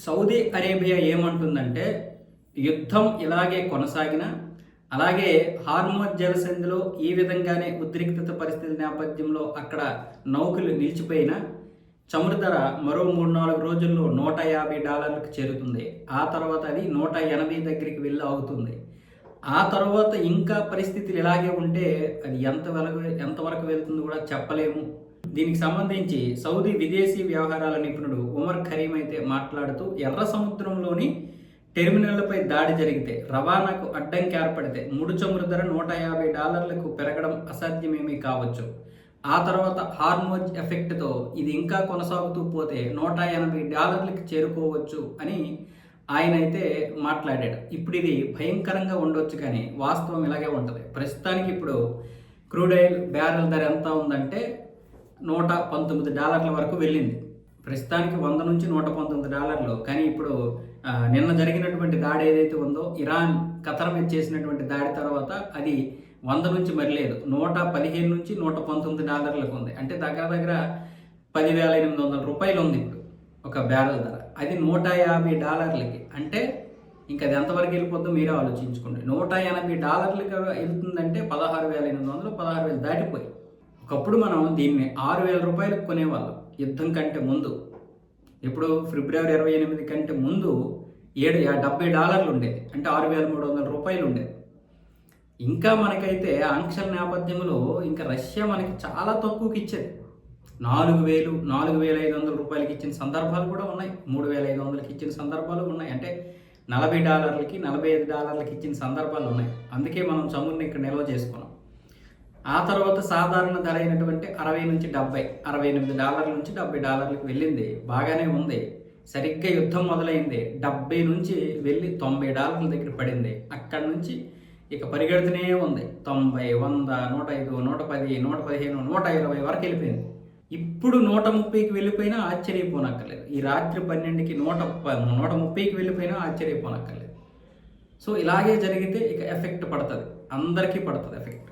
Saudi Arabia ఏమంటుందంటే యుద్ధం ఇలాగే కొనసాగినా అలాగే హార్మోజ్ జలసంధిలో ఈ విధంగానే ఉద్రిక్తత పరిస్థితుల నేపథ్యంలో అక్కడ నౌకలు నిలిచిపోయినా చమురు ధర మరో 3-4 రోజుల్లో $150కి చేరుతుంది. ఆ తర్వాత అది 180 దగ్గరికి వెళ్ళి ఆగుతుంది. ఆ తర్వాత ఇంకా పరిస్థితులు ఇలాగే ఉంటే అది ఎంతవరకు వెళ్తుందో కూడా చెప్పలేము. దీనికి సంబంధించి సౌదీ విదేశీ వ్యవహారాల నిపుణుడు ఉమర్ ఖరీం అయితే మాట్లాడుతూ ఎర్ర సముద్రంలోని టెర్మినళ్లపై దాడి జరిగితే రవాణాకు అడ్డంకి ఏర్పడితే ముడి చమురు ధర $150లకు పెరగడం అసాధ్యమేమీ కావచ్చు. ఆ తర్వాత హార్మోజ్ ఎఫెక్ట్తో ఇది ఇంకా కొనసాగుతూ పోతే $180కి చేరుకోవచ్చు అని ఆయన అయితే మాట్లాడాడు. ఇప్పుడు ఇది భయంకరంగా ఉండొచ్చు కానీ వాస్తవం ఇలాగే ఉంటుంది. ప్రస్తుతానికి ఇప్పుడు క్రూడ్ ఆయిల్ బ్యారెల్ ధర ఎంత ఉందంటే $119 వరకు వెళ్ళింది. ప్రస్తుతానికి 100 నుంచి $119. కానీ ఇప్పుడు నిన్న జరిగినటువంటి దాడి ఏదైతే ఉందో ఇరాన్ ఖతర్ మీద చేసినటువంటి దాడి తర్వాత అది 100 నుంచి మరి లేదు, 115 నుంచి $119 ఉంది. అంటే దగ్గర దగ్గర $10,800 ఉంది ఇప్పుడు ఒక బ్యారెల్ ధర. అది $150. అంటే ఇంకా అది ఎంతవరకు వెళ్ళిపోద్దో మీరే ఆలోచించుకోండి. $180 వెళ్తుందంటే 16,800 16,000 దాటిపోయి. ఒకప్పుడు మనం దీన్ని $6,000 కొనేవాళ్ళం యుద్ధం కంటే ముందు. ఇప్పుడు ఫిబ్రవరి 28 కంటే ముందు $70 ఉండేది, అంటే $6,300 ఉండేది. ఇంకా మనకైతే ఆంక్షల నేపథ్యంలో ఇంకా రష్యా మనకి చాలా తక్కువకి ఇచ్చేది. 4,000 4,500 ఇచ్చిన సందర్భాలు కూడా ఉన్నాయి, 3,500కి ఇచ్చిన సందర్భాలు ఉన్నాయి. అంటే $40కి $45కి ఇచ్చిన సందర్భాలు ఉన్నాయి. అందుకే మనం చమురుని ఇక్కడ నిల్వ చేసుకున్నాం. ఆ తర్వాత సాధారణ ధర అయినటువంటి 60 నుంచి 70 $68 నుంచి $70కి వెళ్ళింది, బాగానే ఉంది. సరిగ్గా యుద్ధం మొదలైంది 70 నుంచి వెళ్ళి $90 దగ్గర పడింది. అక్కడి నుంచి ఇక పరిగెడుతూనే ఉంది. 90, 100, 105, 110, 115, 120 వరకు వెళ్ళిపోయింది. ఇప్పుడు 130కి వెళ్ళిపోయినా ఆశ్చర్యపోనక్కర్లేదు. ఈ రాత్రి 12కి 130కి వెళ్ళిపోయినా ఆశ్చర్యపోనక్కర్లేదు. సో ఇలాగే జరిగితే ఇక ఎఫెక్ట్ పడుతుంది, అందరికీ పడుతుంది ఎఫెక్ట్.